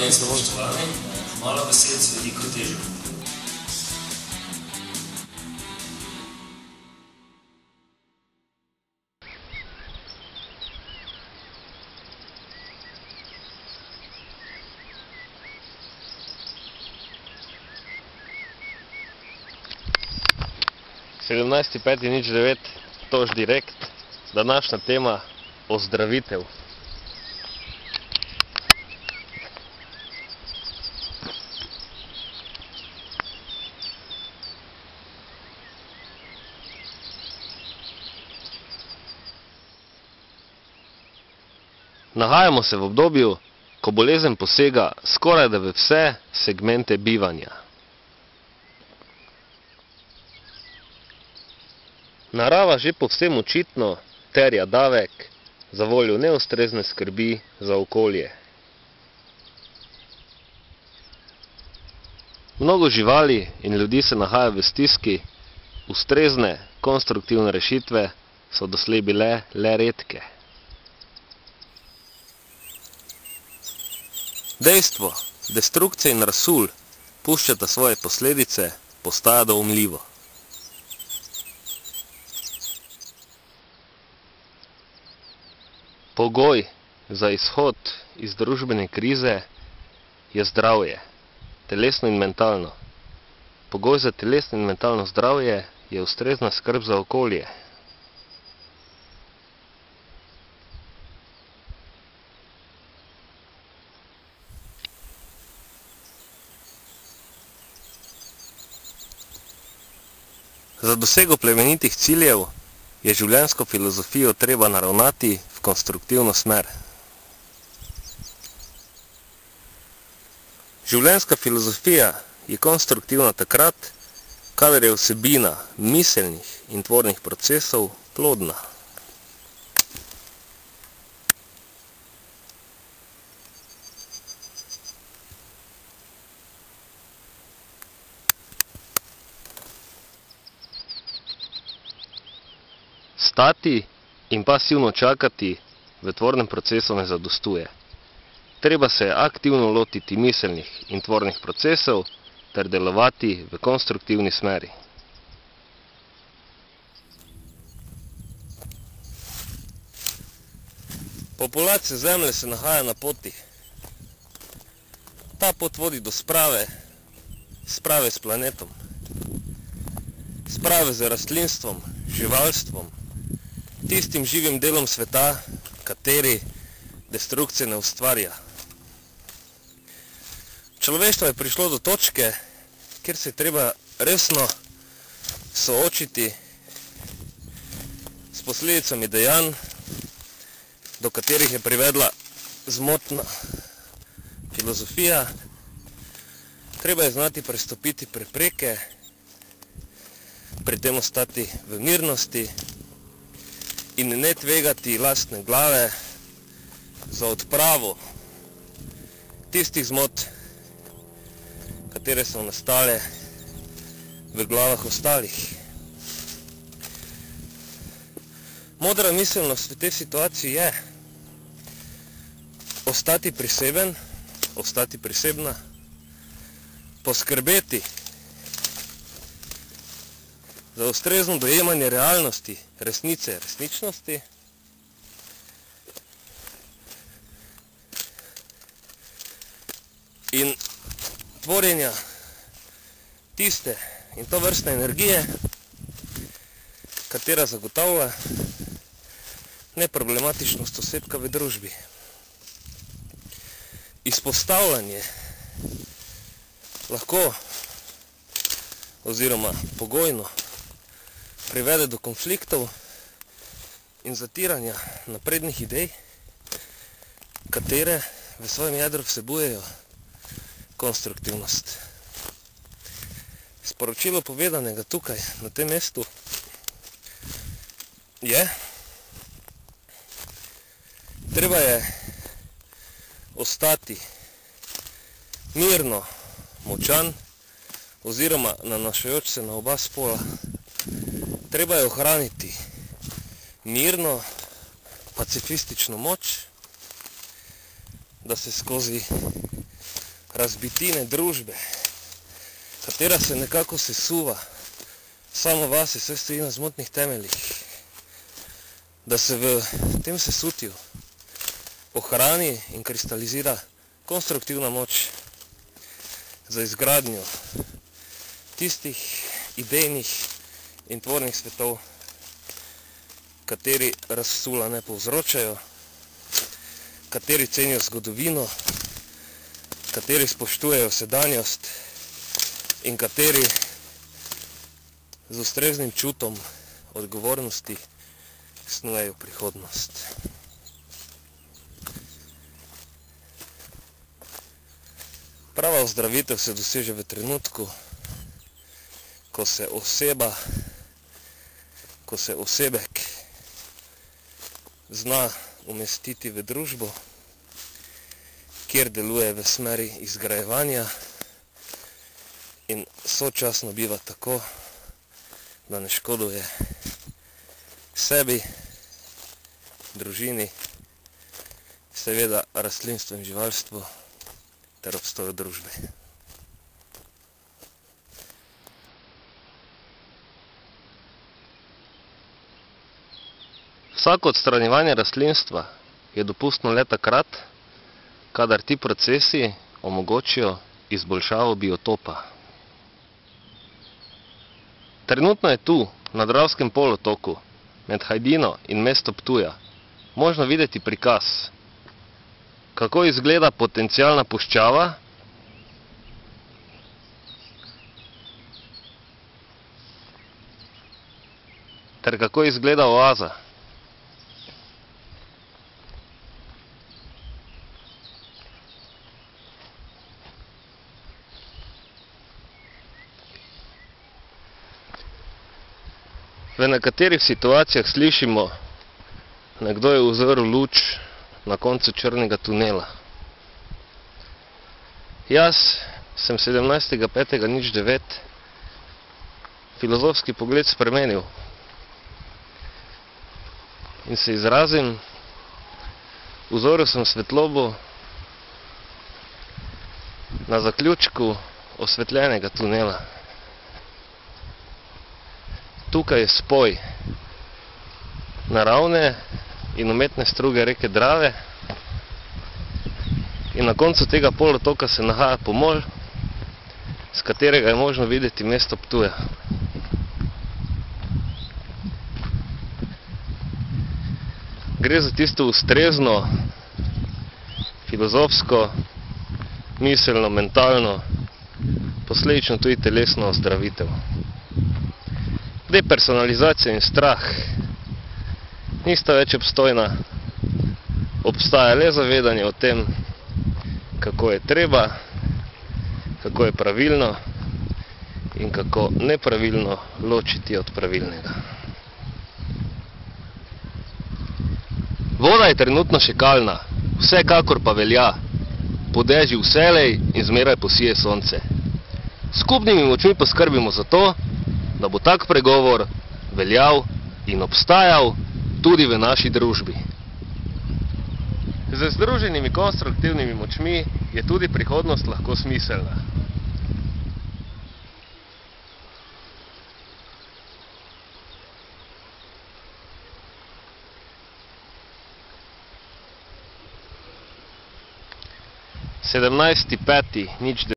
in spoštovani, malo besed z veliko težo. Sedemnajsti 5.09, Tož direkt, današnja tema ozdravitev. Nahajamo se v obdobju, ko bolezen posega skorajda v vse segmente bivanja. Narava že povsem očitno terja davek za voljo neustrezne skrbi za okolje. Mnogo živali in ljudi se nahaja v stiski, ustrezne, konstruktivne rešitve so doslej bile le redke. Dejstvo, destrukcija in razsul puščata svoje posledice, postaja doumljivo. Pogoj za izhod iz družbene krize je zdravje, telesno in mentalno. Pogoj za telesno in mentalno zdravje je ustrezna skrb za okolje. Za dosego plemenitih ciljev je življenjsko filozofijo treba naravnati v konstruktivno smer. Življenjska filozofija je konstruktivna takrat, kadar je vsebina miselnih in tvornih procesov plodna. Stati in pasivno čakati v tvornem procesu ne zadostuje. Treba se aktivno lotiti miselnih in tvornih procesov ter delovati v konstruktivni smeri. Populacija Zemlje se nahaja na poti. Ta pot vodi do sprave s planetom, sprave z rastlinstvom, živalstvom, tistim živim delom sveta, kateri destrukcije ne ustvarja. Človeštvo je prišlo do točke, kjer se je treba resno soočiti s posledicami dejanj, do katerih je privedla zmotna filozofija. Treba je znati prestopiti prepreke, pri tem ostati v mirnosti in ne tvegati lastne glave za odpravo tistih zmot, katere so nastale v glavah ostalih. Modra miselnost v tej situaciji je ostati priseben, ostati prisebna, poskrbeti za ustrezno dojemanje realnosti, resnice, resničnosti in tvorjenja tiste in to vrstne energije, katera zagotavlja neproblematičnost osebka v družbi. Izpostavljanje lahko oziroma pogojno privede do konfliktov in zatiranja naprednih idej, katere v svojem jedru vsebujejo konstruktivnost. Sporočilo povedanega tukaj, na tem mestu, je, treba je ostati mirno močan oziroma nanašajoč se na oba spola. Treba je ohraniti mirno, pacifistično moč, da se skozi razbitine družbe, katera se nekako sesuva samo vase, vse stoji na zmotnih temeljih, da se v tem sesutju ohrani in kristalizira konstruktivna moč za izgradnjo tistih idejnih in tvornih svetov, kateri razsula ne povzročajo, kateri cenijo zgodovino, kateri spoštujejo sedanjost in kateri z ustreznim čutom odgovornosti snujejo prihodnost. Prava ozdravitev se doseže v trenutku, ko se osebek zna umestiti v družbo, kjer deluje v smeri izgrajevanja in sočasno biva tako, da ne škoduje sebi, družini, seveda rastlinstvu in živalstvu ter obstoju družbe. Vsako odstranjevanje rastlinstva je dopustno le takrat, kadar ti procesi omogočijo izboljšavo biotopa. Trenutno je tu, na Dravskem polotoku, med Hajdino in mesto Ptuja, možno videti prikaz, kako izgleda potencialna puščava, ter kako izgleda oaza. V nekaterih situacijah slišimo, nekdo je uzrl luč na koncu črnega tunela. Jaz sem 17.5.09 filozofski pogled spremenil in se izrazim, uzoril sem svetlobo na zaključku osvetljenega tunela. Tukaj je spoj naravne in umetne struge reke Drave in na koncu tega polotoka se nahaja pomol, s katerega je možno videti mesto Ptuja. Gre za tisto ustrezno, filozofsko, miselno, mentalno, posledično tudi telesno ozdravitev. Depersonalizacija in strah nista več obstojna, obstaja le zavedanje o tem, kako je treba, kako je pravilno in kako nepravilno ločiti od pravilnega. Voda je trenutno še kalna, vsekakor pa velja, po dežju vselej in zmeraj posije sonce. Skupnimi močmi poskrbimo za to, da bo tak pregovor veljal in obstajal tudi v naši družbi. Z združenimi konstruktivnimi močmi je tudi prihodnost lahko smiselna. (17.5.09)